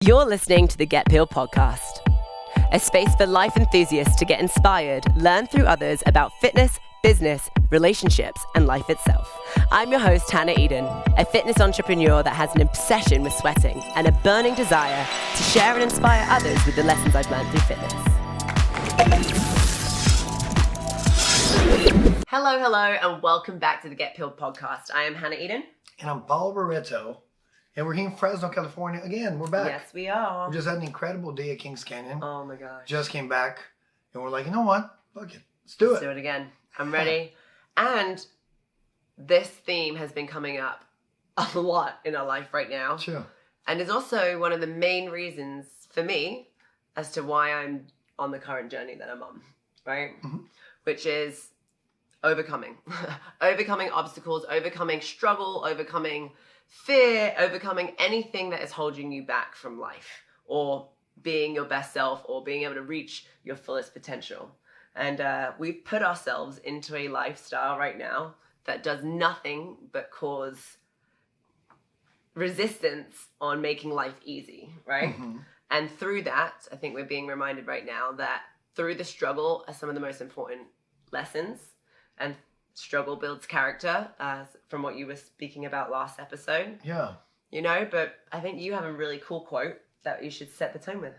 You're listening to the Get Peeled podcast, a space for life enthusiasts to get inspired, learn through others about fitness, business, relationships, and life itself. I'm your host, Hannah Eden, a fitness entrepreneur that has an obsession with sweating and a burning desire to share and inspire others with the lessons I've learned through fitness. Hello, and welcome back to the Get Peeled podcast. I am Hannah Eden. And I'm Paul Barreto. And we're here in Fresno, California. Again, we're back. Yes, we are. We just had an incredible day at Kings Canyon. Oh my gosh. Just came back. And we're like, you know what? Fuck it. Let's do it. Let's do it again. I'm ready. And this theme has been coming up a lot in our life right now. Sure. And is also one of the main reasons for me as to why I'm on the current journey that I'm on, right? Mm-hmm. Which is overcoming. Overcoming obstacles, overcoming struggle, overcoming fear, overcoming anything that is holding you back from life or being your best self or being able to reach your fullest potential. And we've put ourselves into a lifestyle right now that does nothing but cause resistance on making life easy, right? Mm-hmm. And through that, I think we're being reminded right now that through the struggle are some of the most important lessons, and struggle builds character, from what you were speaking about last episode. Yeah. You know, but I think you have a really cool quote that you should set the tone with.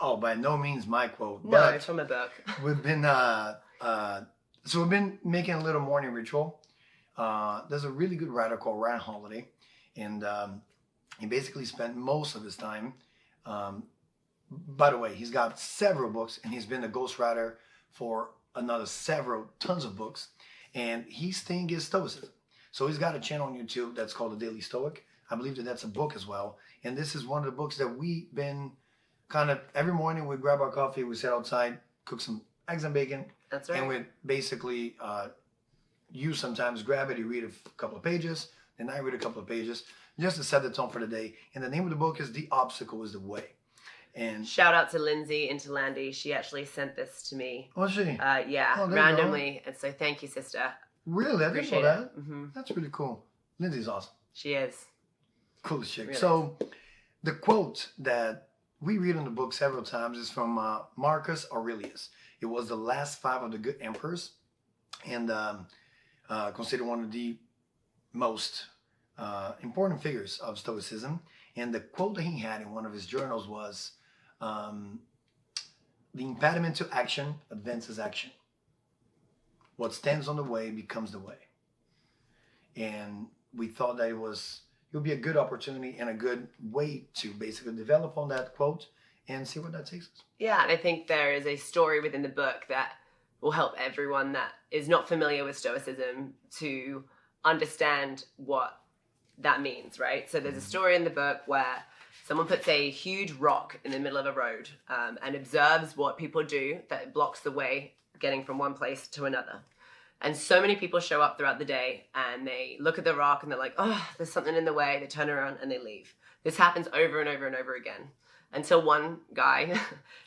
Oh, by no means my quote. No, but it's from a book. We've been, we've been making a little morning ritual. There's a really good writer called Ryan Holiday. And he basically spent most of his time, by the way, he's got several books and he's been a ghostwriter for another tons of books. And his thing is Stoicism. So he's got a channel on YouTube that's called The Daily Stoic. I believe that's a book as well. And this is one of the books that we've been kind of, every morning we grab our coffee, we sit outside, cook some eggs and bacon. That's right. And we basically, you sometimes grab it, you read a couple of pages, then I read a couple of pages, just to set the tone for the day. And the name of the book is The Obstacle is the Way. And shout out to Lindsay Interlandi. She actually sent this to me. Oh, she? Yeah, randomly. And so thank you, sister. Really? I didn't know that. Mm-hmm. That's really cool. Lindsay's awesome. She is. Coolest chick. Really? So the quote that we read in the book several times is from Marcus Aurelius. It was the last 5 of the good emperors and considered one of the most important figures of Stoicism. And the quote that he had in one of his journals was, the impediment to action advances action. What stands on the way becomes the way. And we thought that it would be a good opportunity and a good way to basically develop on that quote and see what that takes us. Yeah, and I think there is a story within the book that will help everyone that is not familiar with Stoicism to understand what that means, right? So there's a story in the book where someone puts a huge rock in the middle of a road and observes what people do that blocks the way getting from one place to another. And so many people show up throughout the day and they look at the rock and they're like, oh, there's something in the way. They turn around and they leave. This happens over and over and over again until one guy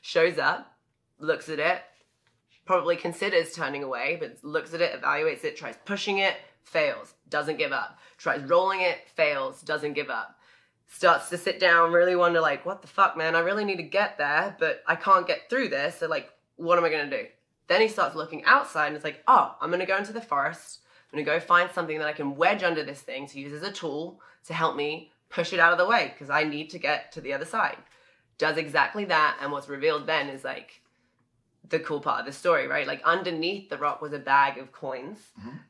shows up, looks at it, probably considers turning away, but looks at it, evaluates it, tries pushing it, fails, doesn't give up. Tries rolling it, fails, doesn't give up. Starts to sit down, really wonder like, what the fuck, man? I really need to get there, but I can't get through this. So like, what am I going to do? Then he starts looking outside and it's like, oh, I'm going to go into the forest. I'm going to go find something that I can wedge under this thing to use as a tool to help me push it out of the way because I need to get to the other side. Does exactly that. And what's revealed then is like the cool part of the story, right? Like underneath the rock was a bag of coins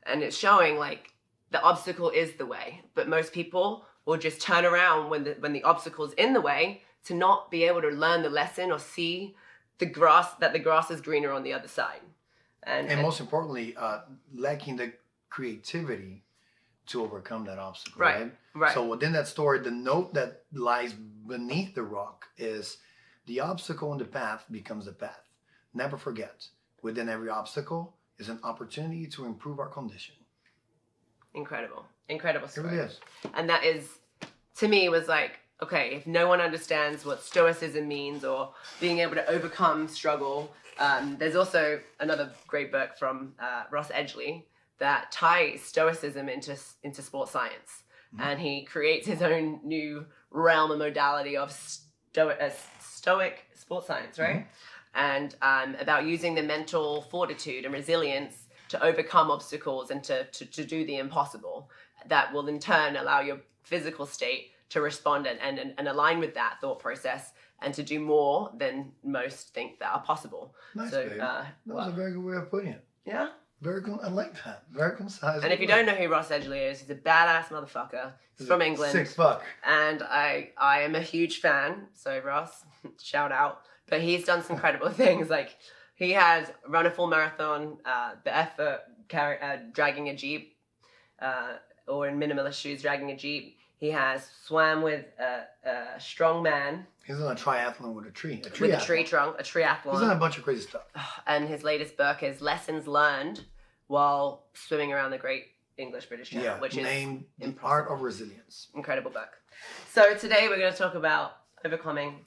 and it's showing like the obstacle is the way. But most people will just turn around when the obstacle's in the way to not be able to learn the lesson or see the grass is greener on the other side. And most importantly, lacking the creativity to overcome that obstacle, right? So within that story, the note that lies beneath the rock is the obstacle in the path becomes the path. Never forget, within every obstacle is an opportunity to improve our condition. Incredible story. It really is. And that is, to me, was like, okay, if no one understands what Stoicism means or being able to overcome struggle, there's also another great book from Ross Edgley that ties Stoicism into sports science. Mm-hmm. And he creates his own new realm and modality of Stoic sports science, right? And about using the mental fortitude and resilience to overcome obstacles and to do the impossible, that will in turn allow your physical state to respond and align with that thought process and to do more than most think that are possible. Nice, So, babe. That was a very good way of putting it. Yeah. I like that. Very concise. And if you don't know who Ross Edgley is, he's a badass motherfucker. He's from England. Sick fuck. And I am a huge fan. So Ross, shout out. But he's done some incredible things. Like he has run a full marathon, the effort dragging a jeep, or in minimalist shoes dragging a jeep. He has swam with a strong man. He's on a triathlon with a tree. With a tree trunk, a triathlon. He's done a bunch of crazy stuff. And his latest book is Lessons Learned While Swimming Around the Great British Channel, which named is The Art of Resilience. Incredible book. So today we're going to talk about overcoming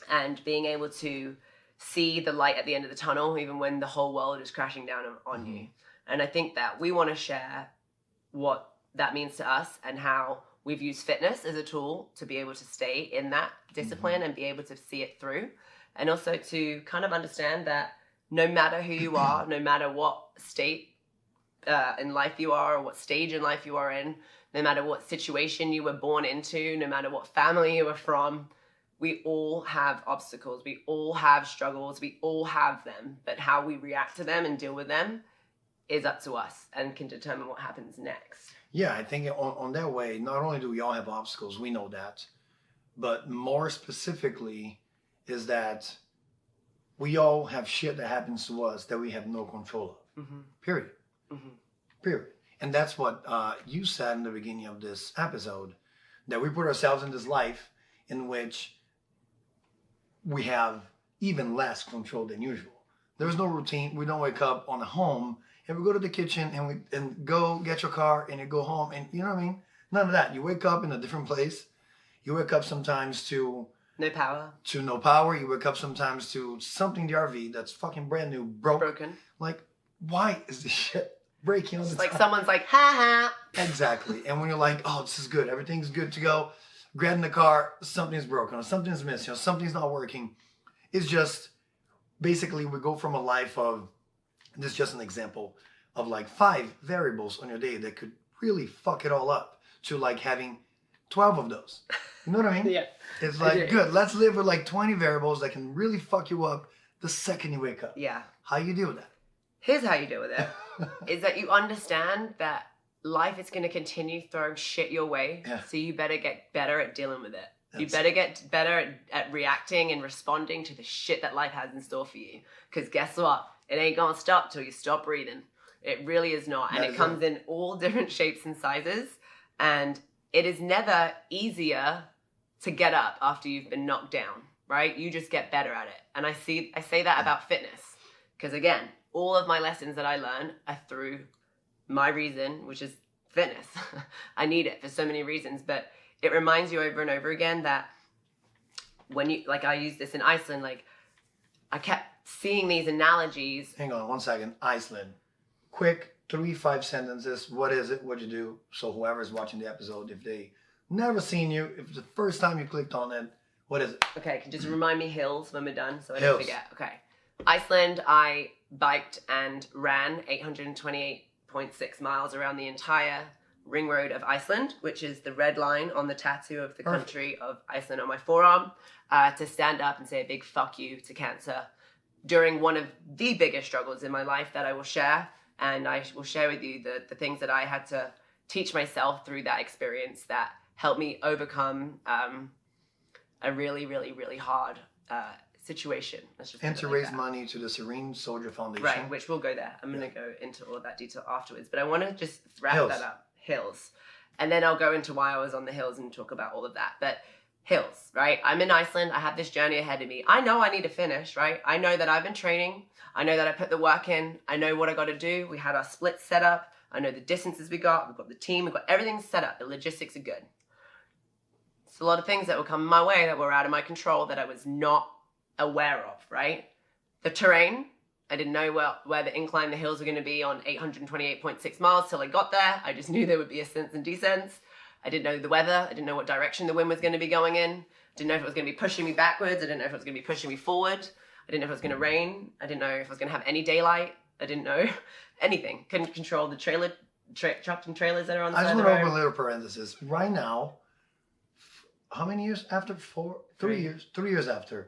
and being able to see the light at the end of the tunnel, even when the whole world is crashing down on you. And I think that we want to share what that means to us and how we've used fitness as a tool to be able to stay in that discipline and be able to see it through. And also to kind of understand that no matter who you are, no matter what state in life you are or what stage in life you are in, no matter what situation you were born into, no matter what family you were from, we all have obstacles. We all have struggles. We all have them. But how we react to them and deal with them is up to us and can determine what happens next. Yeah, I think on that way, not only do we all have obstacles, we know that, but more specifically is that we all have shit that happens to us that we have no control of. Period. Period. And that's what you said in the beginning of this episode, that we put ourselves in this life in which we have even less control than usual. There's no routine. We don't wake up on a home and we go to the kitchen and go get your car and you go home and you know what I mean? None of that. You wake up in a different place. You wake up sometimes to no power. You wake up sometimes to something the RV that's fucking brand new, broken. Like, why is this shit breaking all the time? Like someone's like, ha ha. Exactly. And when you're like, oh, this is good. Everything's good to go. Grab in the car, something's broken or something's missing or something's not working. It's just, basically we go from a life of, this is just an example of like 5 variables on your day that could really fuck it all up to like having 12 of those. You know what I mean? Yeah. It's like, good, let's live with like 20 variables that can really fuck you up the second you wake up. Yeah. How you deal with that? Here's how you deal with it. Is that you understand that life is going to continue throwing shit your way. Yeah. So you better get better at dealing with it. You better get better at reacting and responding to the shit that life has in store for you. Because guess what? It ain't gonna stop till you stop breathing. It really is not. And it comes in all different shapes and sizes. And it is never easier to get up after you've been knocked down, right? You just get better at it. And I say that about fitness. Because again, all of my lessons that I learn are through my reason, which is fitness. I need it for so many reasons, but it reminds you over and over again that when you, like I use this in Iceland, like I kept seeing these analogies. Hang on 1 second. Iceland. Quick 3-5 sentences. What is it? What'd you do? So whoever's watching the episode, if they never seen you, if it's the first time you clicked on it, what is it? Okay, can you just remind me hills when we're done so I Hills. don't forget. Okay. Iceland, I biked and ran 828.6 miles around the entire ring road of Iceland, which is the red line on the tattoo of the country of Iceland on my forearm, to stand up and say a big fuck you to cancer during one of the biggest struggles in my life that I will share. And I will share with you the things that I had to teach myself through that experience that helped me overcome a really, really, really hard situation. And to raise money to the Serene Soldier Foundation. Right, which we'll go there. I'm going to go into all of that detail afterwards. But I want to just wrap that up. Hills. And then I'll go into why I was on the hills and talk about all of that. But hills, right? I'm in Iceland. I have this journey ahead of me. I know I need to finish, right? I know that I've been training. I know that I put the work in. I know what I got to do. We had our splits set up. I know the distances we got. We've got the team. We've got everything set up. The logistics are good. It's a lot of things that were coming my way that were out of my control that I was not aware of, right? The terrain. I didn't know where the incline, the hills were going to be on 828.6 miles till I got there. I just knew there would be ascents and descents. I didn't know the weather. I didn't know what direction the wind was going to be going in. Didn't know if it was going to be pushing me backwards. I didn't know if it was going to be pushing me forward. I didn't know if it was going to rain. I didn't know if I was going to have any daylight. I didn't know anything. Couldn't control the trucks and trailers that are on the side of the road. I just want to open a little parenthesis. Right now, how many years after? 3 years. 3 years after.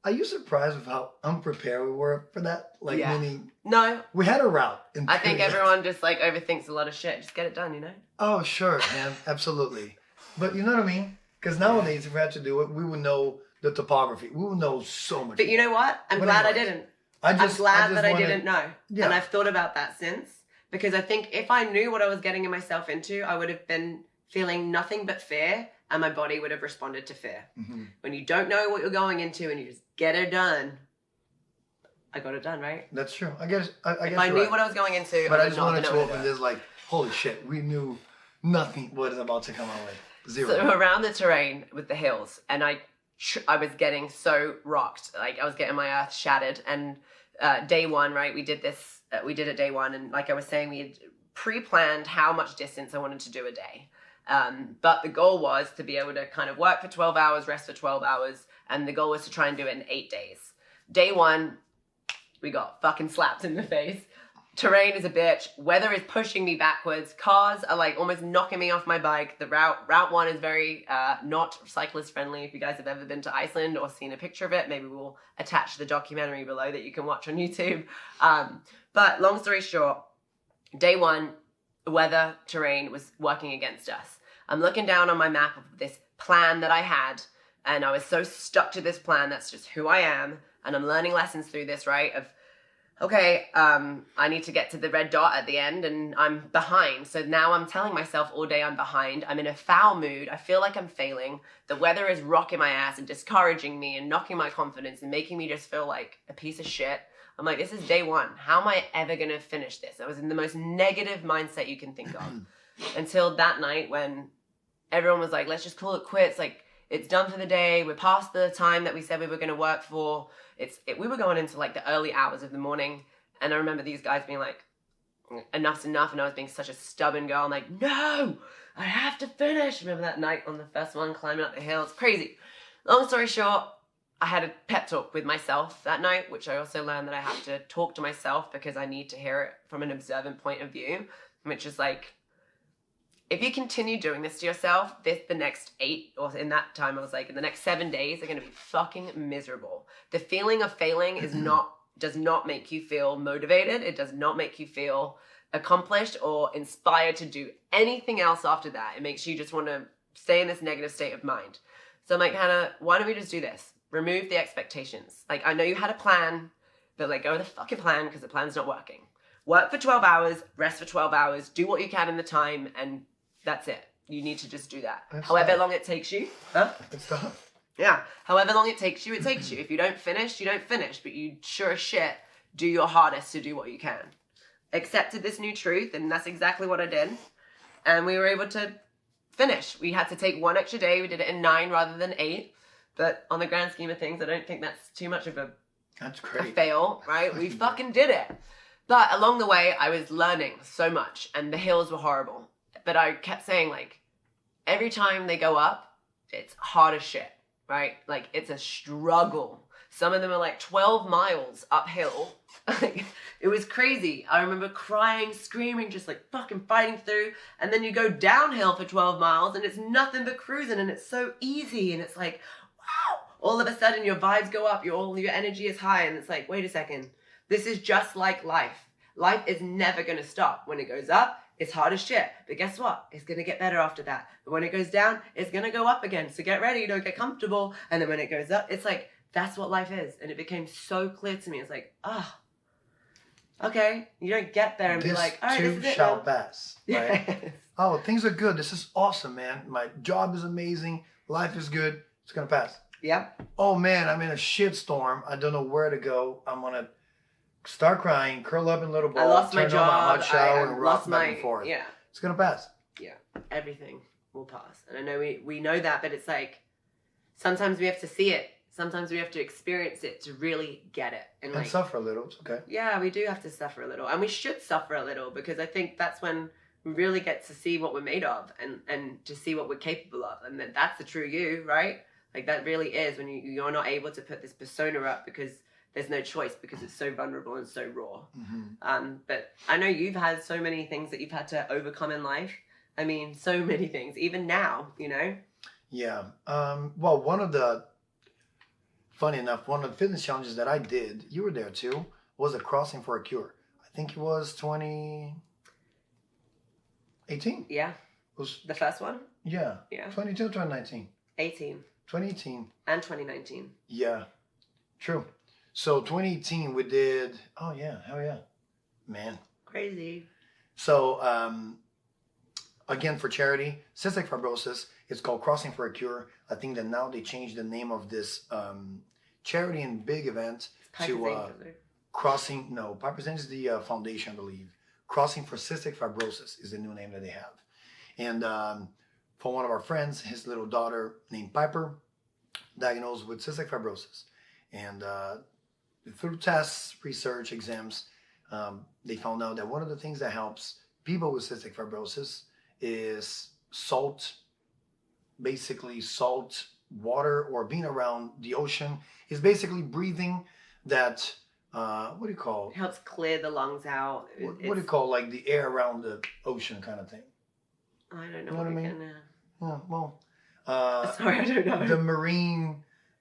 Are you surprised with how unprepared we were for that? Like, meaning... No. We had a route. I think everyone just, like, overthinks a lot of shit. Just get it done, you know? Oh, sure, man. Absolutely. But you know what I mean? Because nowadays, if we had to do it, we would know the topography. We would know so much. But you know what? I'm glad I didn't. I'm glad that I didn't know. Yeah. And I've thought about that since. Because I think if I knew what I was getting myself into, I would have been feeling nothing but fear. And my body would have responded to fear. Mm-hmm. When you don't know what you're going into and you just get it done, I got it done, right? That's true. I guess if I knew what I was going into, but I just wanted to open this like, holy shit, we knew nothing what is about to come our way. Zero. So around the terrain with the hills, and I was getting so rocked, like I was getting my earth shattered. And day one, right? We did it day one, and like I was saying, we had pre-planned how much distance I wanted to do a day. But the goal was to be able to kind of work for 12 hours, rest for 12 hours. And the goal was to try and do it in 8 days. Day one, we got fucking slapped in the face. Terrain is a bitch. Weather is pushing me backwards. Cars are like almost knocking me off my bike. The route one is very, not cyclist friendly. If you guys have ever been to Iceland or seen a picture of it, maybe we'll attach the documentary below that you can watch on YouTube. But long story short, day one, the weather, terrain was working against us. I'm looking down on my map of this plan that I had, and I was so stuck to this plan. That's just who I am, and I'm learning lessons through this, right? Of, okay, I need to get to the red dot at the end, and I'm behind. So now I'm telling myself all day I'm behind. I'm in a foul mood. I feel like I'm failing. The weather is rocking my ass and discouraging me and knocking my confidence and making me just feel like a piece of shit. I'm like, this is day one. How am I ever going to finish this? I was in the most negative mindset you can think of. Until that night when everyone was like, let's just call it quits. Like, it's done for the day. We're past the time that we said we were going to work for. We were going into like the early hours of the morning. And I remember these guys being like, enough's enough. And I was being such a stubborn girl. I'm like, no, I have to finish. Remember that night on the first one, climbing up the hill. It's crazy. Long story short, I had a pep talk with myself that night, which I also learned that I have to talk to myself because I need to hear it from an observant point of view, which is like, if you continue doing this to yourself, the next 8, or in that time I was like, in the next 7 days are going to be fucking miserable. The feeling of failing does not make you feel motivated. It does not make you feel accomplished or inspired to do anything else after that. It makes you just want to stay in this negative state of mind. So I'm like, Hannah, why don't we just do this? Remove the expectations. Like, I know you had a plan, but like, go with the fucking plan because the plan's not working. Work for 12 hours, rest for 12 hours, do what you can in the time, and that's it. You need to just do that. However long it takes you. Huh? It's tough. Yeah. However long it takes you, it takes you. If you don't finish, you don't finish. But you sure as shit do your hardest to do what you can. Accepted this new truth, and that's exactly what I did. And we were able to finish. We had to take 1 extra day. We did it in 9 rather than 8. But on the grand scheme of things, I don't think that's too much of a fail, right? We fucking did it. But along the way, I was learning so much, and the hills were horrible. But I kept saying, like, every time they go up, it's hard as shit, right? Like, it's a struggle. Some of them are like 12 miles uphill. It was crazy. I remember crying, screaming, just like fucking fighting through. And then you go downhill for 12 miles, and it's nothing but cruising, and it's so easy, and it's like, wow. All of a sudden, your vibes go up, your energy is high, and it's like, wait a second. This is just like life. Life is never going to stop. When it goes up, it's hard as shit. But guess what? It's going to get better after that. But when it goes down, it's going to go up again. So get ready, don't get comfortable. And then when it goes up, it's like, that's what life is. And it became so clear to me. It's like, okay. You don't get there and be like, all right, this is it. This too shall pass. Right? Yes. Oh, things are good. This is awesome, man. My job is amazing. Life is good. It's going to pass. Yeah. Oh, man, I'm in a shitstorm. I don't know where to go. I'm going to start crying, curl up in a little ball, I lost my job, on my hot shower, and rock lost back and forth. Yeah. It's going to pass. Yeah. Everything will pass. And I know we know that, but it's like, sometimes we have to see it. Sometimes we have to experience it to really get it. And like, suffer a little. It's okay. Yeah, we do have to suffer a little. And we should suffer a little, because I think that's when we really get to see what we're made of, and to see what we're capable of. And that's the true you, right? Like that really is when you're not able to put this persona up because there's no choice because it's so vulnerable and so raw. But I know you've had so many things that you've had to overcome in life. I mean, so many things, even now, you know? Yeah. Well, funny enough, one of the fitness challenges that I did, you were there too, was a crossing for a cure. I think it was 2018. Yeah. Was the first one? Yeah. Yeah. 22, 2019. 2018. And 2019. Yeah. True. So 2018 we did, oh yeah, hell yeah. Man. Crazy. So, again, for charity, cystic fibrosis, it's called Crossing for a Cure. I think that now they changed the name of this charity and big event to Piper's Inn is the foundation, I believe. Crossing for Cystic Fibrosis is the new name that they have. And for one of our friends, his little daughter named Piper, diagnosed with cystic fibrosis. And through tests, research, exams, they found out that one of the things that helps people with cystic fibrosis is salt water or being around the ocean, is basically breathing that, what do you call? It helps clear the lungs out. What do you call, like the air around the ocean kind of thing? I don't know. You know what I mean? Yeah, well, sorry, I don't know.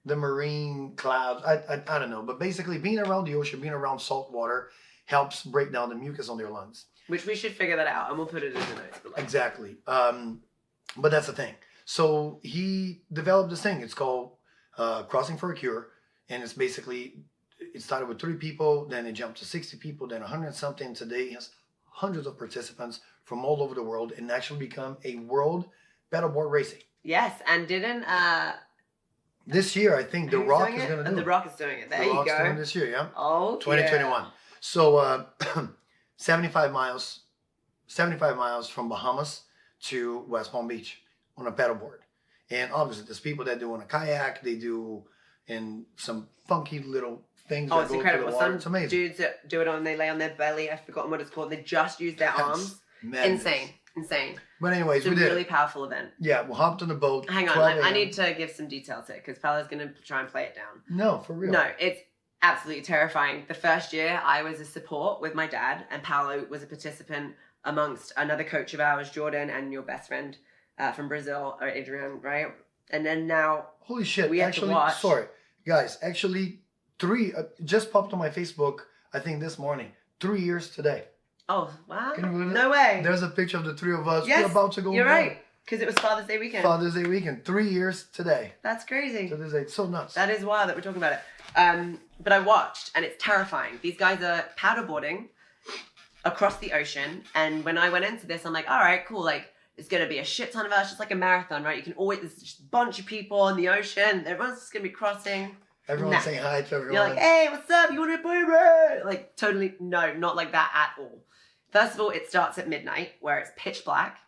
The marine clouds, I don't know. But basically being around the ocean, being around salt water helps break down the mucus on their lungs. Which we should figure that out and we'll put it in the notes below. Exactly. But that's the thing. So he developed this thing. It's called Crossing for a Cure. And it's basically, it started with 3 people, then it jumped to 60 people, then 100 and something. Today he has hundreds of participants from all over the world and actually become a world paddleboard racing. Yes, and didn't... this year, I think The Rock is going to do it. The Rock is doing it. There you go. The Rock's doing this year, yeah? Oh, 2021. Yeah. So 75 miles from Bahamas to West Palm Beach on a paddleboard. And obviously, there's people that do on a kayak. They do in some funky little things that it's go incredible. through the water. Some it's amazing. dudes that do it on, they lay on their belly. I've forgotten what it's called. They just use their arms. Madness. Insane. But anyways, it's we did a really powerful event. Yeah, we hopped on the boat. Hang on, I need to give some details here because Paolo's going to try and play it down. No, for real. No, it's absolutely terrifying. The first year, I was a support with my dad, and Paolo was a participant amongst another coach of ours, Jordan, and your best friend from Brazil, or Adrian, right? And then now, holy shit! We have to watch. Sorry, guys. Actually, 3 just popped on my Facebook. I think this morning. 3 years today. Oh, wow. Can you believe it? No way. There's a picture of the 3 of us. Yes, We're about to go. You're right. Because it was Father's Day weekend. Father's Day weekend. 3 years today. That's crazy. So this is so nuts. That is wild that we're talking about it. But I watched, and it's terrifying. These guys are paddleboarding across the ocean. And when I went into this, I'm like, all right, cool. Like, it's going to be a shit ton of us, just like a marathon, right? You can always, there's just a bunch of people in the ocean. Everyone's just going to be crossing. Everyone's saying hi to everyone. You're like, hey, what's up? You want to play me? Like, totally, no, not like that at all. First of all, it starts at midnight where it's pitch black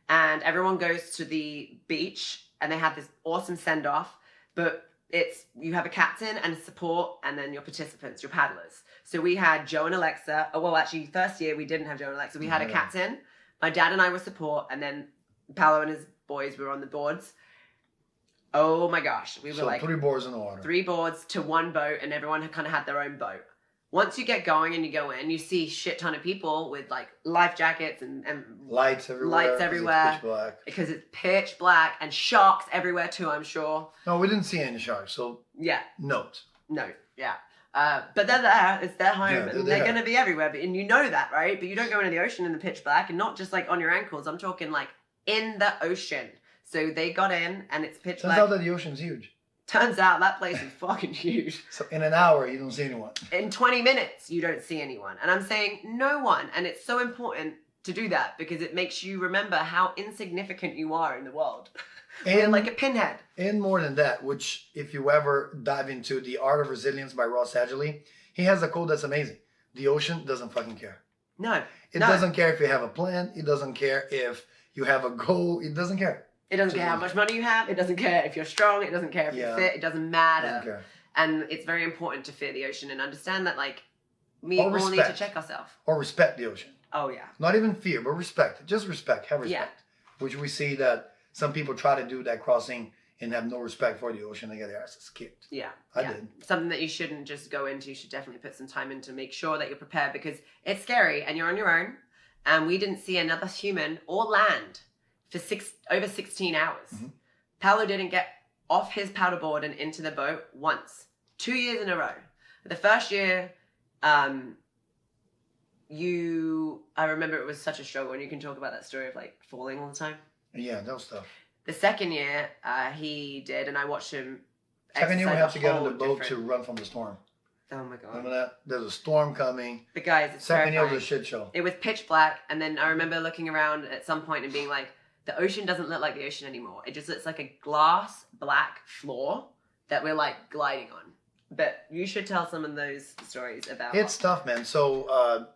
and everyone goes to the beach and they have this awesome send-off, but you have a captain and a support and then your participants, your paddlers. So we had Joe and Alexa. Oh, well, actually, first year we didn't have Joe and Alexa. We had a captain. My dad and I were support, and then Paolo and his boys were on the boards. Oh my gosh. We were like 3 boards in the water. 3 boards to 1 boat, and everyone kind of had their own boat. Once you get going and you go in, you see shit ton of people with like life jackets and lights everywhere. Pitch black. Because it's pitch black and sharks everywhere too, I'm sure. No, we didn't see any sharks, so yeah. Note. Yeah. But they're there. It's their home. Yeah, they're going to be everywhere. And you know that, right? But you don't go into the ocean in the pitch black, and not just like on your ankles. I'm talking like in the ocean. So they got in, and it's pitch black. Turns out that the ocean's huge. Turns out that place is fucking huge. So in an hour, you don't see anyone. In 20 minutes, you don't see anyone. And I'm saying no one. And it's so important to do that because it makes you remember how insignificant you are in the world. And like a pinhead. And more than that, which if you ever dive into The Art of Resilience by Ross Adgley, he has a quote that's amazing. The ocean doesn't fucking care. No. It doesn't care if you have a plan. It doesn't care if you have a goal. It doesn't care. It doesn't care how much money you have. It doesn't care if you're strong. It doesn't care if you're fit. It doesn't matter. Doesn't care. And it's very important to fear the ocean and understand that, like, we all need to check ourselves. Or respect the ocean. Oh, yeah. Not even fear, but respect. Just respect. Have respect. Yeah. Which we see that some people try to do that crossing and have no respect for the ocean, they get their asses kicked. Yeah. I did. Something that you shouldn't just go into. You should definitely put some time in to make sure that you're prepared, because it's scary and you're on your own. And we didn't see another human or land for over 16 hours. Mm-hmm. Paolo didn't get off his paddleboard and into the boat once. 2 years in a row. The first year, I remember it was such a struggle, and you can talk about that story of like falling all the time. Yeah, that was tough. The second year, he did, and I watched him. Second year, we exercise have to get on the boat different- to run from the storm. Oh my god! Remember that? There's a storm coming. The guys, it's Second year terrifying. was a shit show. It was pitch black, and then I remember looking around at some point and being like, the ocean doesn't look like the ocean anymore. It just looks like a glass black floor that we're like gliding on. But you should tell some of those stories about. It's tough, man. So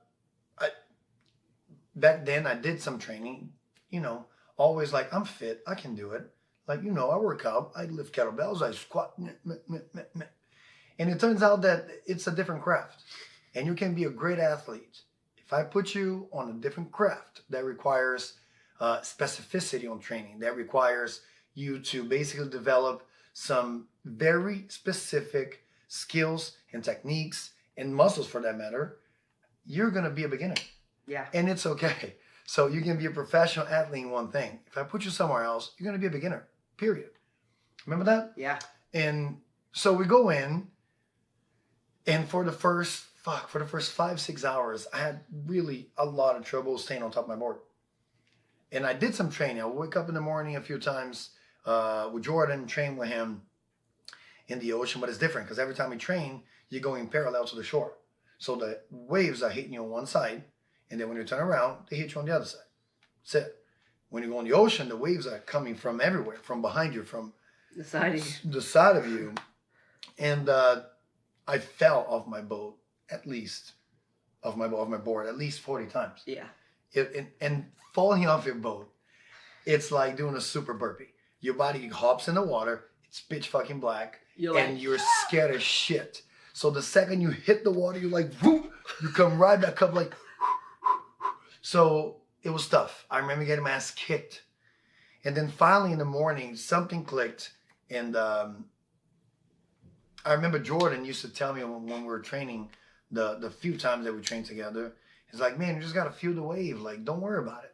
back then I did some training, you know, always like, I'm fit, I can do it. Like, you know, I work out, I lift kettlebells, I squat. And it turns out that it's a different craft. And you can be a great athlete. If I put you on a different craft that requires specificity on training, that requires you to basically develop some very specific skills and techniques and muscles for that matter, you're going to be a beginner. Yeah. And it's okay. So you can be a professional athlete in one thing. If I put you somewhere else, you're going to be a beginner, period. Remember that? Yeah. And so we go in, and for the first 5-6 hours, I had really a lot of trouble staying on top of my board. And I did some training. I would wake up in the morning a few times with Jordan, train with him in the ocean, but it's different because every time we train, you're going parallel to the shore. So the waves are hitting you on one side, and then when you turn around, they hit you on the other side. That's it. When you go in the ocean, the waves are coming from everywhere, from behind you, from the side of you. The side of you. And I fell off my boat, at least, off my board, at least 40 times. Yeah. And falling off your boat, it's like doing a super burpee. Your body hops in the water, it's pitch fucking black, you're scared as shit. So the second you hit the water, you're like, whoop, you come right back up like, so it was tough. I remember getting my ass kicked. And then finally in the morning, something clicked. And I remember Jordan used to tell me when we were training, the few times that we trained together, he's like, man, you just got to feel the wave. Like, don't worry about it.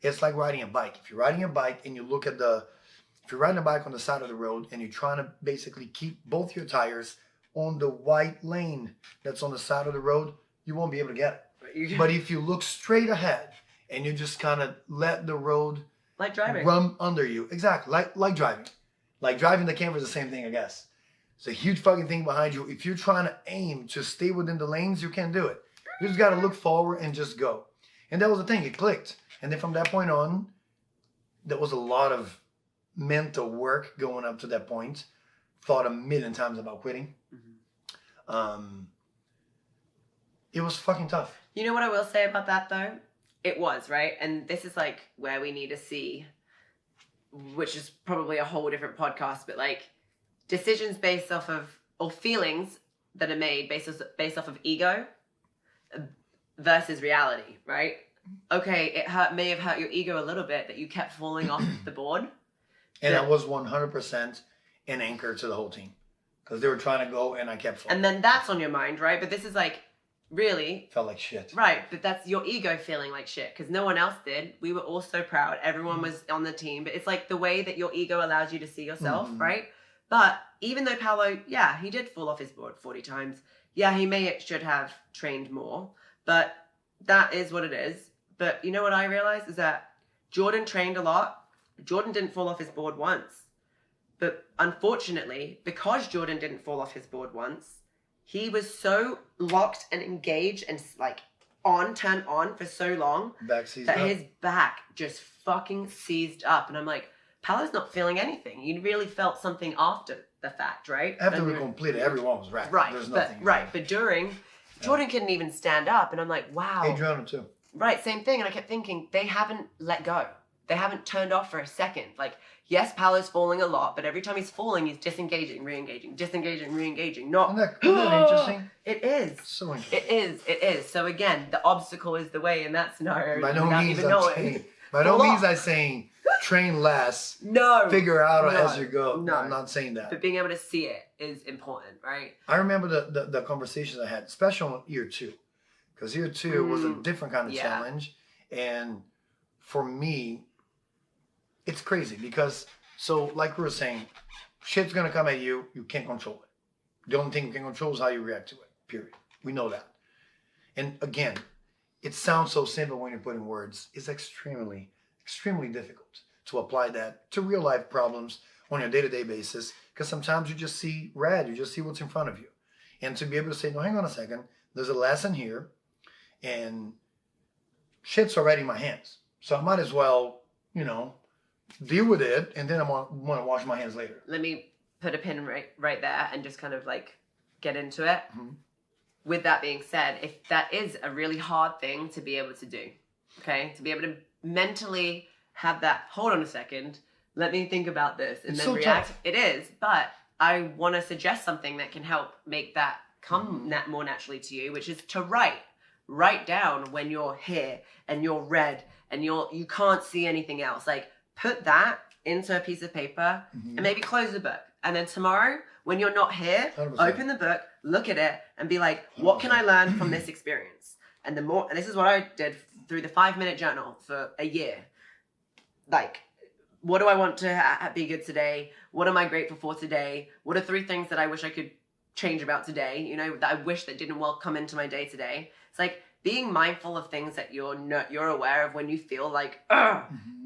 It's like riding a bike. If you're riding a bike and you look at if you're riding a bike on the side of the road and you're trying to basically keep both your tires on the white lane that's on the side of the road, you won't be able to get it. But if you look straight ahead and you just kind of let the road like driving run under you. Exactly. Like driving. Like driving the camera is the same thing, I guess. It's a huge fucking thing behind you. If you're trying to aim to stay within the lanes, you can't do it. You just got to look forward and just go. And that was the thing. It clicked. And then from that point on, there was a lot of mental work going up to that point. Thought a million times about quitting. Mm-hmm. It was fucking tough. You know what I will say about that though? It was, right? And this is like where we need to see, which is probably a whole different podcast, but like decisions based off of, or feelings that are made based off of ego versus reality, right? Okay, it may have hurt your ego a little bit that you kept falling off the board. And I was 100% an anchor to the whole team. Because they were trying to go and I kept falling. And then that's on your mind, right? But this is like, really... Felt like shit. Right, but that's your ego feeling like shit. Because no one else did. We were all so proud. Everyone was on the team. But it's like the way that your ego allows you to see yourself, right? But even though Paolo, yeah, he did fall off his board 40 times. Yeah, he should have trained more. But that is what it is. But you know what I realized is that Jordan trained a lot. Jordan didn't fall off his board once. But unfortunately, because Jordan didn't fall off his board once, he was so locked and engaged and like turned on for so long that his back just fucking seized up. And I'm like, Paolo's not feeling anything. You really felt something after the fact, right? After we completed, everyone was wrapped. Right, There's but nothing. right, but during, Jordan couldn't even stand up. And I'm like, wow. Adriano too. Right, same thing. And I kept thinking, they haven't let go. They haven't turned off for a second. Like, yes, Paolo's falling a lot, but every time he's falling, he's disengaging, re-engaging, disengaging, re-engaging. Not, Isn't that interesting? It is. So interesting. It is. So again, the obstacle is the way in that scenario. By no means I'm saying train less, No. figure out No. as you go. No. I'm not saying that. But being able to see it is important, right? I remember the conversations I had, especially on year 2. Because year 2 was a different kind of challenge. And for me, it's crazy because, so like we were saying, shit's going to come at you. You can't control it. The only thing you can control is how you react to it, period. We know that. And again, it sounds so simple when you put in words. It's extremely, extremely difficult to apply that to real life problems on a day-to-day basis. Because sometimes you just see red. You just see what's in front of you. And to be able to say, no, hang on a second. There's a lesson here. And shit's already in my hands. So I might as well, deal with it. And then I want to wash my hands later. Let me put a pin right there and just kind of like get into it. Mm-hmm. With that being said, if that is a really hard thing to be able to do, okay? To be able to mentally have that, hold on a second, let me think about this and then react. Tough. It is, but I want to suggest something that can help make that come more naturally to you, which is to write. Write down when you're here and you're red and you can't see anything else. Like put that into a piece of paper and maybe close the book. And then tomorrow, when you're not here, 100%. Open the book, look at it, and be like, what can I learn from this experience? And this is what I did through the 5-minute journal for a year. Like, what do I want to be good today? What am I grateful for today? What are 3 things that I wish I could change about today? That I wish that didn't come into my day today. It's like being mindful of things that you're aware of when you feel like,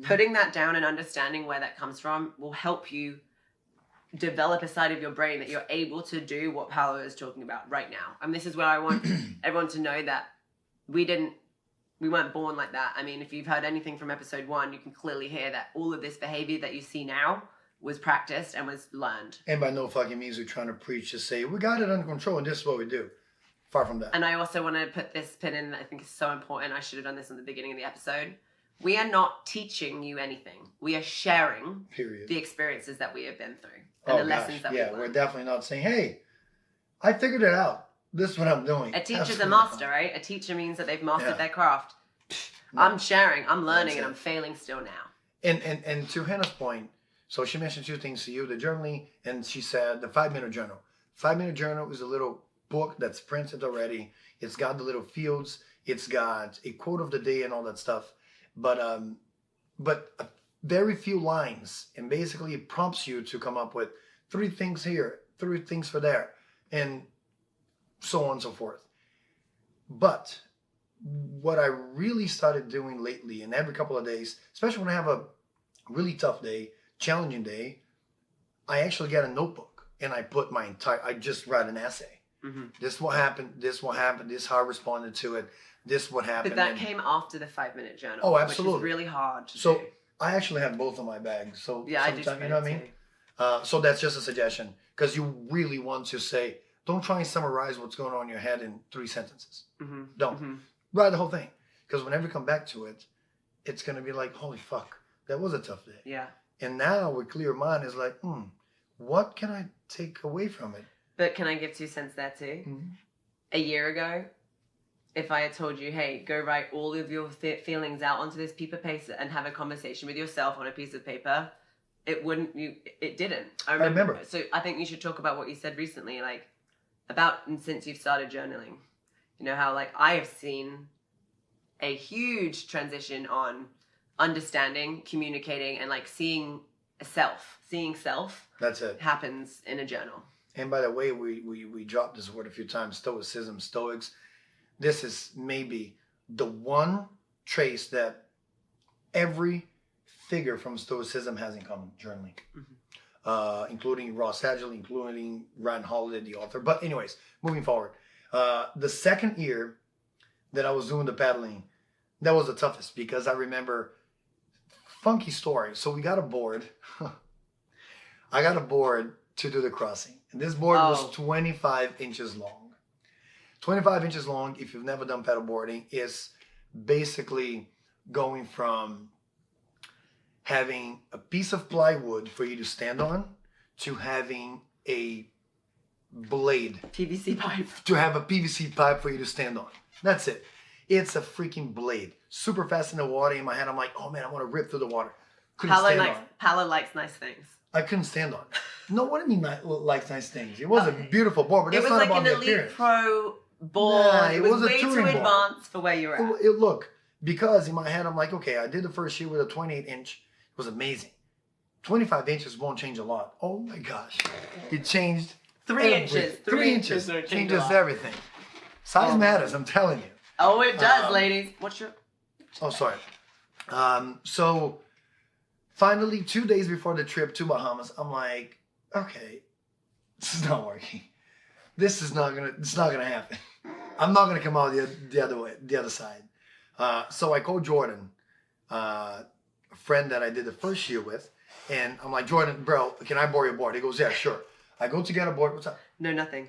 putting that down and understanding where that comes from will help you develop a side of your brain that you're able to do what Paolo is talking about right now. And this is where I want everyone to know that we weren't born like that. I mean, if you've heard anything from episode 1, you can clearly hear that all of this behavior that you see now was practiced and was learned. And by no fucking means we're trying to preach to say, we got it under control and this is what we do. Far from that. And I also want to put this pin in that I think is so important. I should have done this in the beginning of the episode. We are not teaching you anything. We are sharing the experiences that we have been through and the lessons that we've learned. We're definitely not saying, hey, I figured it out. This is what I'm doing. A teacher's a master, right? A teacher means that they've mastered their craft. No. I'm sharing, I'm learning, and I'm failing still now. And to Hannah's point, so she mentioned 2 things to you, the journaling, and she said the 5-minute journal. 5-minute journal is a little book that's printed already. It's got the little fields. It's got a quote of the day and all that stuff. But very few lines, and basically it prompts you to come up with 3 things here, 3 things for there, and so on and so forth. But what I really started doing lately, and every couple of days, especially when I have a really tough day, challenging day, I actually get a notebook and I put I just write an essay. Mm-hmm. This is what happened, this is what happened, this is how I responded to it, this is what happened. But that came after the 5-minute journal. Oh, absolutely. Which is really hard to do. So I actually have both in my bag. So yeah, I do. You know what I mean? So that's just a suggestion. Because you really want to say, don't try and summarize what's going on in your head in 3 sentences. Mm-hmm. Don't. Mm-hmm. Write the whole thing. Because whenever you come back to it, it's going to be like, holy fuck, that was a tough day. Yeah. And now with clear mind is like, what can I take away from it? But can I give 2 cents there too? Mm-hmm. A year ago, if I had told you, hey, go write all of your feelings out onto this piece of paper and have a conversation with yourself on a piece of paper, it didn't. I remember. So I think you should talk about what you said recently, like and since you've started journaling. How like I have seen a huge transition on understanding, communicating, and like seeing self. That's it. Happens in a journal. And by the way, we dropped this word a few times, Stoicism, Stoics. This is maybe the one trace that every figure from Stoicism has in common, journaling. Mm-hmm. Including Ross Hadley, including Ryan Holiday, the author. But anyways, moving forward. The second year that I was doing the paddling, that was the toughest because I remember, funky story. So we got a board. I got a board to do the crossing. And this board was 25 inches long. 25 inches long, if you've never done paddleboarding, is basically going from having a piece of plywood for you to stand on to having a blade. PVC pipe. To have a PVC pipe for you to stand on. That's it. It's a freaking blade. Super fast in the water. In my head, I'm like, oh man, I want to rip through the water. couldn't stand on. Paolo likes nice things. I couldn't stand on it. No, what do you mean likes nice things? It was a beautiful board, but that's it was not like about the an elite appearance. pro board. Nah, it was a way too touring board. advanced for where you were at. Look, because in my head, I'm like, okay, I did the first year with a 28-inch. It was amazing. 25 inches won't change a lot. Oh my gosh. It changed 3 inches. 3 inches. Changes everything. Size matters, I'm telling you. Oh, it does, ladies. What's your... Oh, sorry. So finally, 2 days before the trip to Bahamas, I'm like, okay, this is not working. It's not gonna happen. I'm not gonna come out the other side. So I called Jordan, a friend that I did the first year with, and I'm like, Jordan, bro, can I borrow your board? He goes, yeah, sure. I go to get a board. What's up? No, nothing.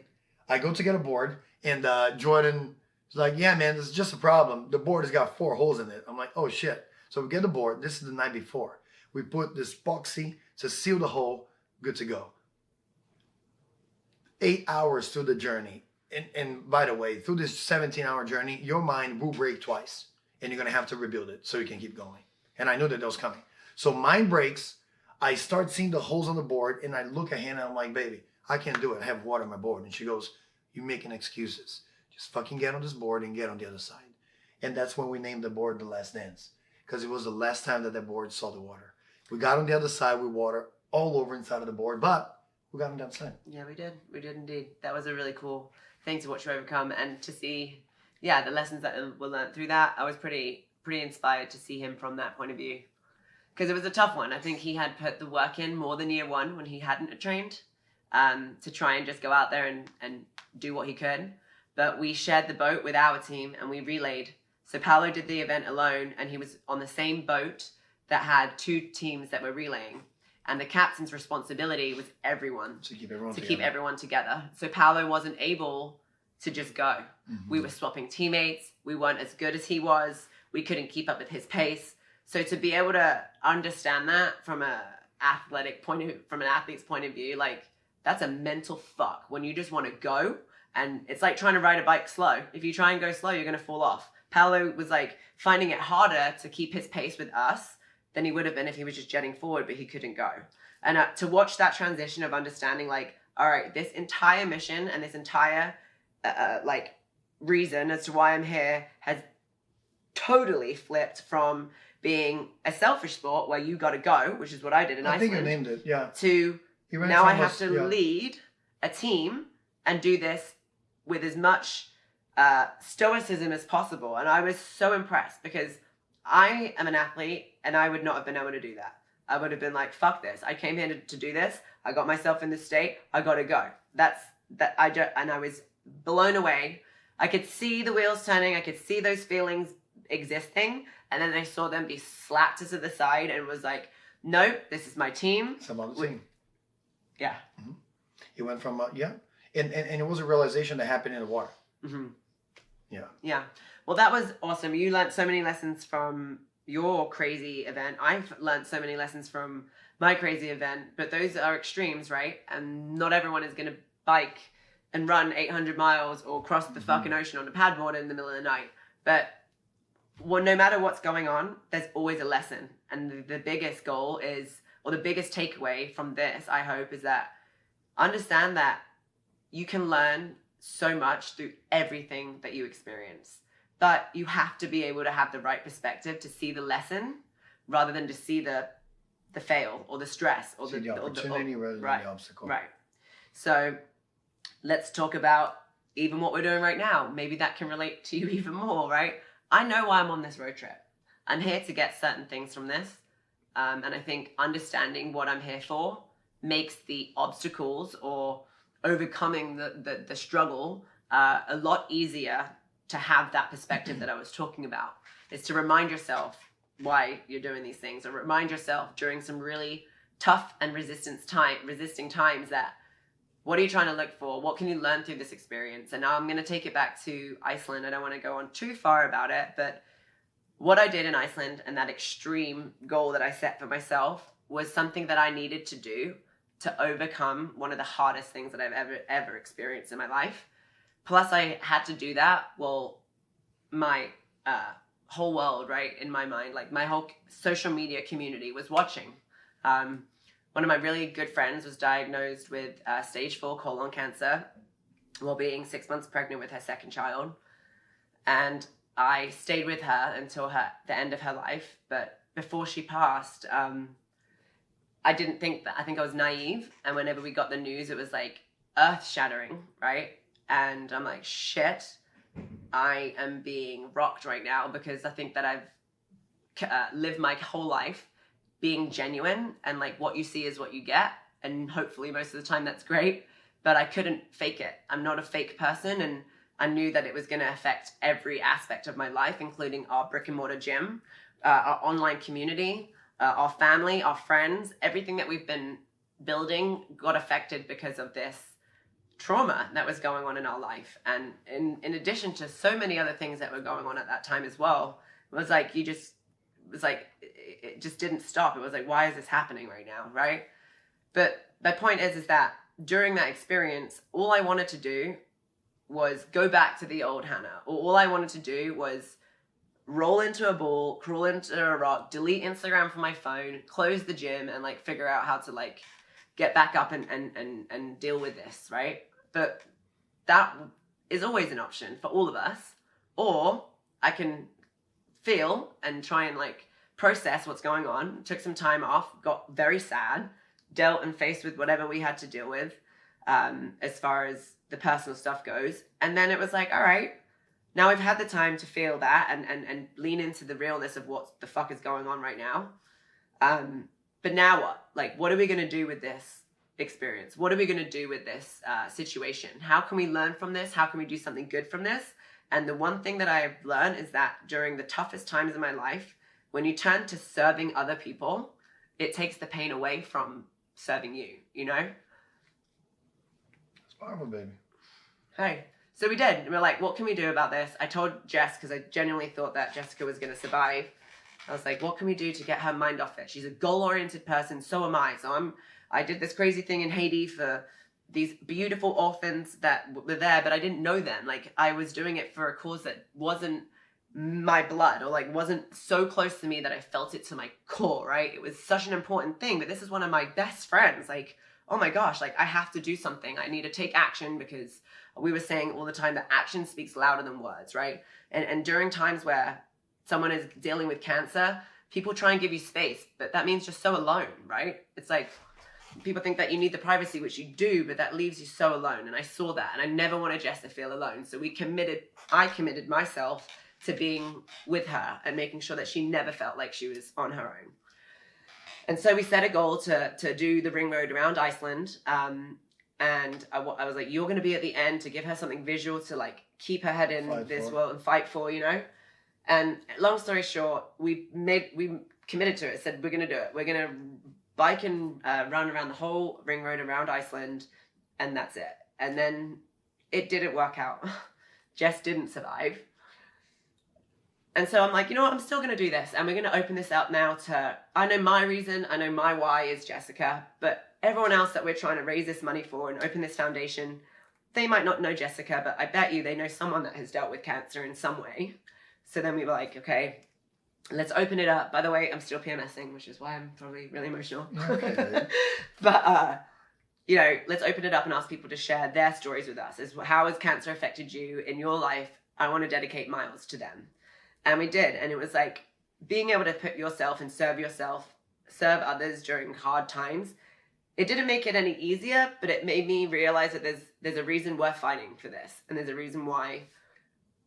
I go to get a board, and Jordan is like, yeah, man, this is just a problem. The board has got 4 holes in it. I'm like, oh, shit. So we get the board. This is the night before. We put this epoxy to seal the hole. Good to go. 8 hours through the journey. And by the way, through this 17-hour journey, your mind will break twice. And you're going to have to rebuild it so you can keep going. And I knew that was coming. So mine breaks. I start seeing the holes on the board. And I look at Hannah and I'm like, baby, I can't do it. I have water on my board. And she goes, you're making excuses. Just fucking get on this board and get on the other side. And that's when we named the board The Last Dance. Because it was the last time that board saw the water. We got on the other side with water all over inside of the board. But we got on the other side. Yeah, we did. We did indeed. That was a really cool thing to watch you overcome and to see, yeah, the lessons that were learned through that. I was pretty inspired to see him from that point of view. Because it was a tough one. I think he had put the work in more than year one when he hadn't trained to try and just go out there and do what he could. But we shared the boat with our team and we relayed. So Paolo did the event alone and he was on the same boat that had 2 teams that were relaying. And the captain's responsibility was everyone. To keep everyone together. So Paolo wasn't able to just go. Mm-hmm. We were swapping teammates. We weren't as good as he was. We couldn't keep up with his pace. So to be able to understand that from an athlete's point of view, like that's a mental fuck when you just want to go. And it's like trying to ride a bike slow. If you try and go slow, you're going to fall off. Paolo was like finding it harder to keep his pace with us than he would have been if he was just jetting forward, but he couldn't go. And to watch that transition of understanding like, all right, this entire mission and this entire like reason as to why I'm here has totally flipped from being a selfish sport where you got to go, which is what I did in Iceland. I think you named it, yeah. To now I have to lead a team and do this with as much stoicism as possible. And I was so impressed because I am an athlete and I would not have been able to do that. I would have been like, fuck this. I came here to do this. I got myself in this state. I got to go. And I was blown away. I could see the wheels turning. I could see those feelings existing. And then I saw them be slapped to the side and was like, nope, this is my team. It's about the team. Yeah. Mm-hmm. It went from, And it was a realization that happened in the water. Mm-hmm. Yeah. Yeah. Well, that was awesome. You learned so many lessons from your crazy event. I've learned so many lessons from my crazy event, but those are extremes, right? And not everyone is going to bike and run 800 miles or cross the fucking ocean on a paddleboard in the middle of the night. But well, no matter what's going on, there's always a lesson. And the biggest goal is, or the biggest takeaway from this, I hope, is that understand that you can learn so much through everything that you experience. But you have to be able to have the right perspective to see the lesson rather than to see the fail or the stress or the opportunity rather than the obstacle. Right. So let's talk about even what we're doing right now. Maybe that can relate to you even more, right? I know why I'm on this road trip. I'm here to get certain things from this. And I think understanding what I'm here for makes the obstacles or overcoming the struggle a lot easier to have that perspective that I was talking about. Is to remind yourself why you're doing these things, or remind yourself during some really tough and resisting times that what are you trying to look for? What can you learn through this experience? And now I'm going to take it back to Iceland. I don't want to go on too far about it, but what I did in Iceland and that extreme goal that I set for myself was something that I needed to do to overcome one of the hardest things that I've ever experienced in my life. Plus, I had to do that while my whole world, right, in my mind, like my whole social media community was watching. One of my really good friends was diagnosed with stage 4 colon cancer while being 6 months pregnant with her second child. And I stayed with her until the end of her life. But before she passed, I didn't think that. I think I was naive. And whenever we got the news, it was like earth shattering, right? And I'm like, shit, I am being rocked right now, because I think that I've lived my whole life being genuine, and like what you see is what you get. And hopefully most of the time that's great, but I couldn't fake it. I'm not a fake person. And I knew that it was going to affect every aspect of my life, including our brick and mortar gym, our online community, our family, our friends. Everything that we've been building got affected because of this trauma that was going on in our life. And in addition to so many other things that were going on at that time as well, it was like it just didn't stop. It was like, why is this happening right now, right? But my point is that during that experience, all I wanted to do was go back to the old Hannah. All I wanted to do was roll into a ball, crawl into a rock, delete Instagram from my phone, close the gym, and like figure out how to like get back up and deal with this, right? But that is always an option for all of us. Or I can feel and try and like process what's going on. Took some time off, got very sad, dealt and faced with whatever we had to deal with as far as the personal stuff goes. And then it was like, all right, now I've had the time to feel that and lean into the realness of what the fuck is going on right now. But now what? Like, what are we going to do with this experience? What are we going to do with this situation? How can we learn from this? How can we do something good from this? And the one thing that I've learned is that during the toughest times in my life, when you turn to serving other people, it takes the pain away from serving you, you know? It's powerful, baby. Hey, so we did. We're like, what can we do about this? I told Jess, because I genuinely thought that Jessica was going to survive. I was like, what can we do to get her mind off it? She's a goal-oriented person, so am I. So I did this crazy thing in Haiti for these beautiful orphans that were there, but I didn't know them. Like, I was doing it for a cause that wasn't my blood, or like wasn't so close to me that I felt it to my core, right? It was such an important thing, but this is one of my best friends. Like, oh my gosh, like I have to do something. I need to take action, because we were saying all the time that action speaks louder than words, right? And during times where someone is dealing with cancer, people try and give you space, but that means you're so alone, right? It's like, people think that you need the privacy, which you do, but that leaves you so alone. And I saw that, and I never wanted Jess to feel alone. So I committed myself to being with her and making sure that she never felt like she was on her own. And so we set a goal to do the ring road around Iceland. And I was like, you're going to be at the end to give her something visual to like keep her head in this world and fight for, you know? And long story short, we committed to it, said, we're going to do it. We're going to bike and run around the whole ring road around Iceland, and that's it. And then it didn't work out. Jess didn't survive. And so I'm like, you know what, I'm still going to do this, and we're going to open this up now to, I know my reason, I know my why is Jessica, but everyone else that we're trying to raise this money for and open this foundation, they might not know Jessica, but I bet you they know someone that has dealt with cancer in some way. So then we were like, okay, let's open it up. By the way, I'm still PMSing, which is why I'm probably really emotional. Okay. But, you know, let's open it up and ask people to share their stories with us. How has cancer affected you in your life? I want to dedicate Miles to them. And we did. And it was like being able to put yourself and serve others during hard times. It didn't make it any easier, but it made me realize that there's a reason we're fighting for this. And there's a reason why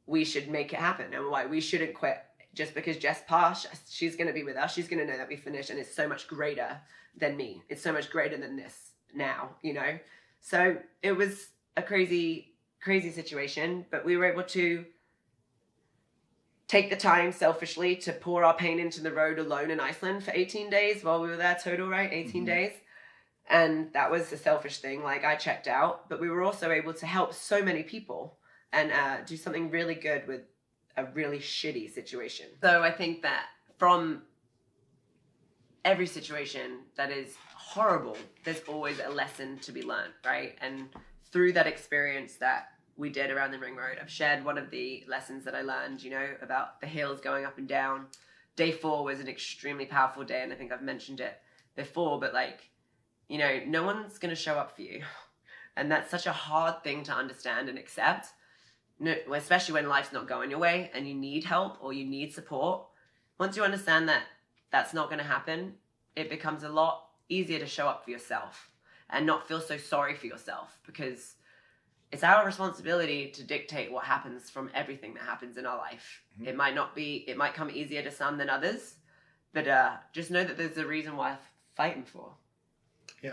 we should make it happen, and why we shouldn't quit. Just because Jess passed, she's going to be with us. She's going to know that we finished, and it's so much greater than me. It's so much greater than this now, you know? So it was a crazy, crazy situation, but we were able to take the time selfishly to pour our pain into the road alone in Iceland for 18 days while we were there total, right? 18 days. And that was a selfish thing. Like, I checked out, but we were also able to help so many people and do something really good with a really shitty situation. So I think that from every situation that is horrible, there's always a lesson to be learned, right? And through that experience that we did around the ring road. I've shared one of the lessons that I learned, you know, about the hills going up and down. Day 4 was an extremely powerful day, and I think I've mentioned it before, but like, you know, no one's going to show up for you. And that's such a hard thing to understand and accept, no, especially when life's not going your way and you need help or you need support. Once you understand that that's not going to happen, it becomes a lot easier to show up for yourself and not feel so sorry for yourself, because it's our responsibility to dictate what happens from everything that happens in our life. Mm-hmm. It might come easier to some than others, but just know that there's a reason worth fighting for. Yeah.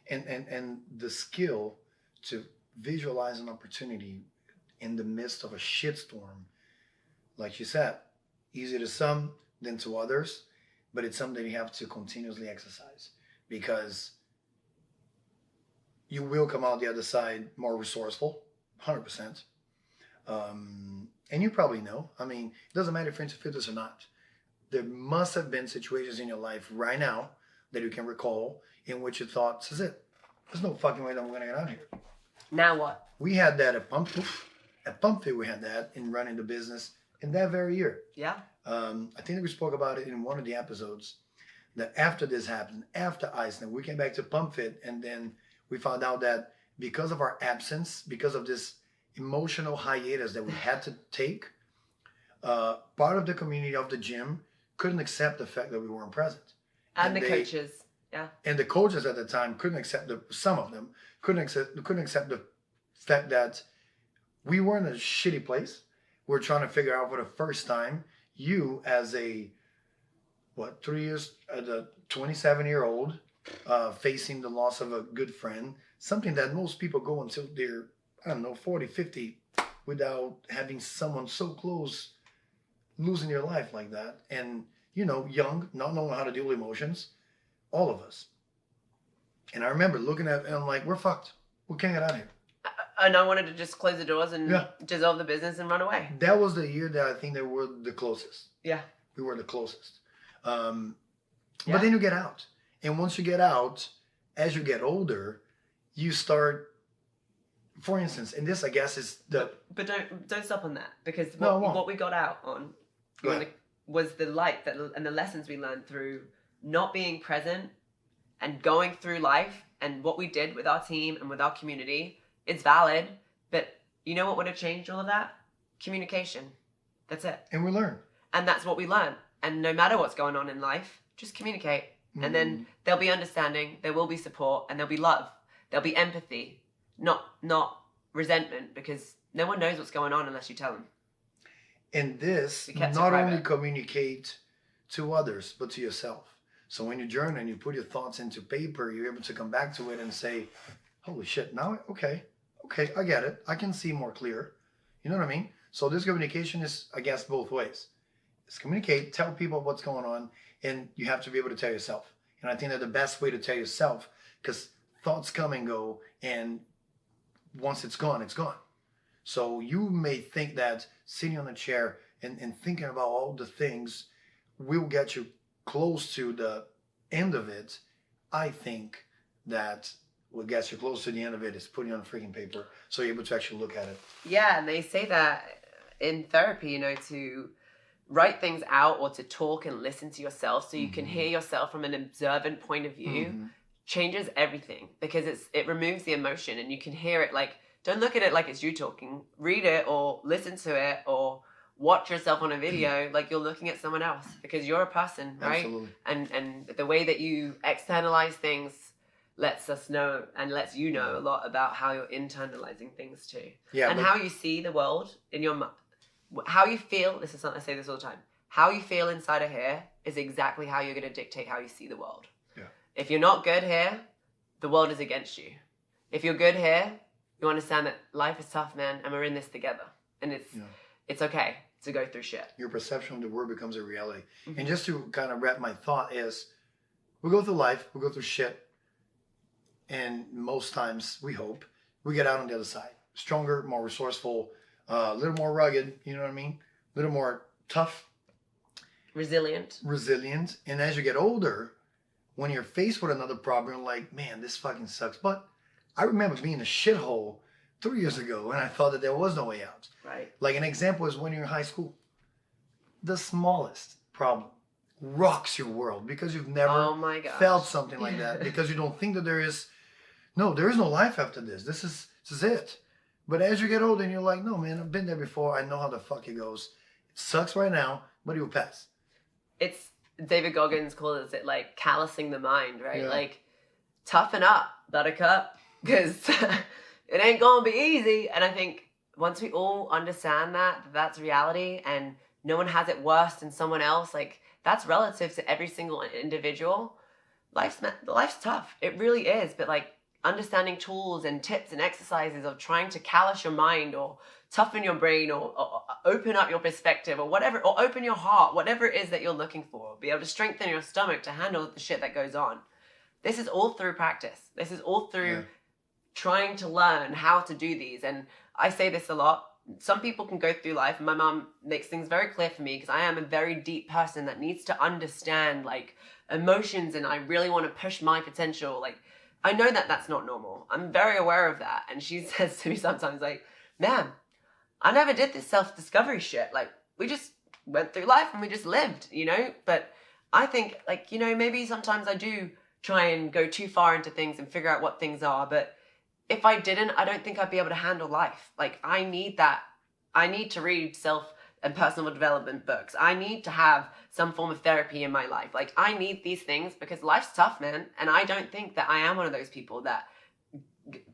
And the skill to visualize an opportunity in the midst of a shitstorm, like you said, easier to some than to others, but it's something you have to continuously exercise, because you will come out the other side more resourceful, 100%. And you probably know, I mean, it doesn't matter if you're into fitness or not. There must have been situations in your life right now that you can recall in which you thought, this is it. There's no fucking way that I'm going to get out of here. Now what? We had that at Pump Fit, we had that in running the business in that very year. Yeah. I think that we spoke about it in one of the episodes, that after this happened, after Iceland, we came back to Pump Fit, and then we found out that because of our absence, because of this emotional hiatus that we had to take, part of the community of the gym couldn't accept the fact that we weren't present. And the coaches, yeah. And the coaches at the time couldn't accept some of them couldn't accept the fact that we were in a shitty place. We're trying to figure out for the first time, you as a 27-year-old, facing the loss of a good friend, something that most people go until they're, 40, 50, without having someone so close losing your life like that. And, young, not knowing how to deal with emotions, all of us. And I remember looking at it and I'm like, we're fucked. We can't get out of here. And I wanted to just close the doors and dissolve the business and run away. That was the year that I think they were the closest. Yeah. We were the closest. But then you get out. And once you get out, as you get older, you start, for instance, and this I guess is the... But don't stop on that, because what we got out on was the light and the lessons we learned through not being present and going through life, and what we did with our team and with our community. It's valid, but you know what would have changed all of that? Communication. That's it. And we learn. And that's what we learn. And no matter what's going on in life, just communicate. Mm. And then there'll be understanding, there will be support, and there'll be love. There'll be empathy, not resentment, because no one knows what's going on unless you tell them. And this not only communicate to others, but to yourself. So when you journal and you put your thoughts into paper, you're able to come back to it and say, holy shit, now, okay, I get it. I can see more clear. You know what I mean? So this communication is, I guess, both ways. It's communicate, tell people what's going on, and you have to be able to tell yourself. And I think that the best way to tell yourself, because thoughts come and go, and once it's gone, it's gone. So you may think that sitting on a chair and thinking about all the things will get you close to the end of it. I think that what gets you close to the end of it is putting on a freaking paper so you're able to actually look at it. Yeah, and they say that in therapy, to write things out or to talk and listen to yourself so you can hear yourself from an observant point of view changes everything, because it removes the emotion and you can hear it. Like, don't look at it like it's you talking. Read it or listen to it or watch yourself on a video like you're looking at someone else, because you're a person, right? Absolutely. And the way that you externalize things lets us know and lets you know a lot about how you're internalizing things too. Yeah, and how you see the world in your how you feel. This is something I say this all the time. How you feel inside of here is exactly how you're going to dictate how you see the world. Yeah. If you're not good here, the world is against you. If you're good here, you understand that life is tough, man, and we're in this together. And it's okay to go through shit. Your perception of the world becomes a reality. Mm-hmm. And just to kind of wrap my thought is, we go through life, we go through shit, and most times, we hope, we get out on the other side. Stronger, more resourceful, a little more rugged, you know what I mean? A little more tough. Resilient. And as you get older, when you're faced with another problem, you're like, man, this fucking sucks. But I remember being in a shithole 3 years ago when I thought that there was no way out. Right. Like an example is when you're in high school. The smallest problem rocks your world because you've never Oh my gosh. felt something like that, because you don't think that there is no life after this. This is it. But as you get older and you're like, no man, I've been there before. I know how the fuck it goes. It sucks right now, but it will pass. It's David Goggins calls it like callousing the mind, right? Yeah. Like toughen up, buttercup, because it ain't gonna be easy. And I think once we all understand that that's reality and no one has it worse than someone else, like that's relative to every single individual. Life's tough. It really is. But like understanding tools and tips and exercises of trying to callous your mind or toughen your brain or open up your perspective or whatever, or open your heart, whatever it is that you're looking for, be able to strengthen your stomach to handle the shit that goes on. This is all through practice. This is all through trying to learn how to do these. And I say this a lot. Some people can go through life, and my mom makes things very clear for me because I am a very deep person that needs to understand like emotions, and I really want to push my potential. Like I know that that's not normal. I'm very aware of that. And she says to me sometimes like, man, I never did this self-discovery shit. Like we just went through life and we just lived, you know? But I think like, you know, maybe sometimes I do try and go too far into things and figure out what things are. But if I didn't, I don't think I'd be able to handle life. Like I need that. I need to read self and personal development books. I need to have some form of therapy in my life. Like I need these things because life's tough, man. And I don't think that I am one of those people that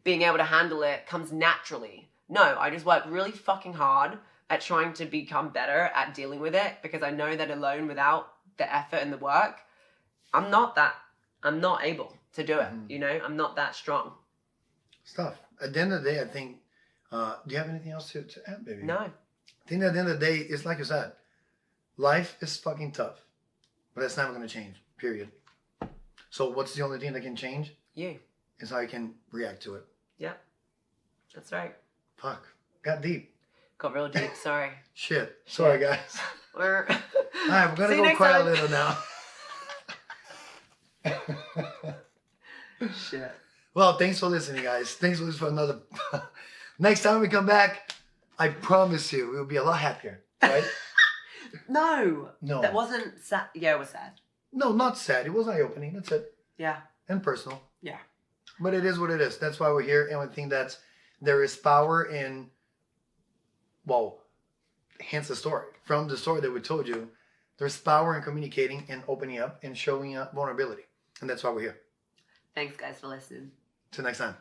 being able to handle it comes naturally. No, I just work really fucking hard at trying to become better at dealing with it, because I know that alone, without the effort and the work, I'm not able to do it. You know, I'm not that strong. Stuff. At the end of the day, I think, do you have anything else to add, baby? No. I think that at the end of the day, it's like you said, life is fucking tough, but that's never going to change, period. So what's the only thing that can change? You. Is how you can react to it. Yeah. That's right. Fuck. Got deep. Got real deep, sorry. Shit. Sorry, guys. We're... All right, we're going to go cry a little now. Shit. Well, thanks for listening, guys. Thanks for listening for another... Next time we come back, I promise you, we'll be a lot happier, right? No. No. That wasn't sad. Yeah, it was sad. No, not sad. It was eye-opening. That's it. Yeah. And personal. Yeah. But it is what it is. That's why we're here. And I think that there is power in, well, hence the story. From the story that we told you, there's power in communicating and opening up and showing up vulnerability. And that's why we're here. Thanks, guys, for listening. Till next time.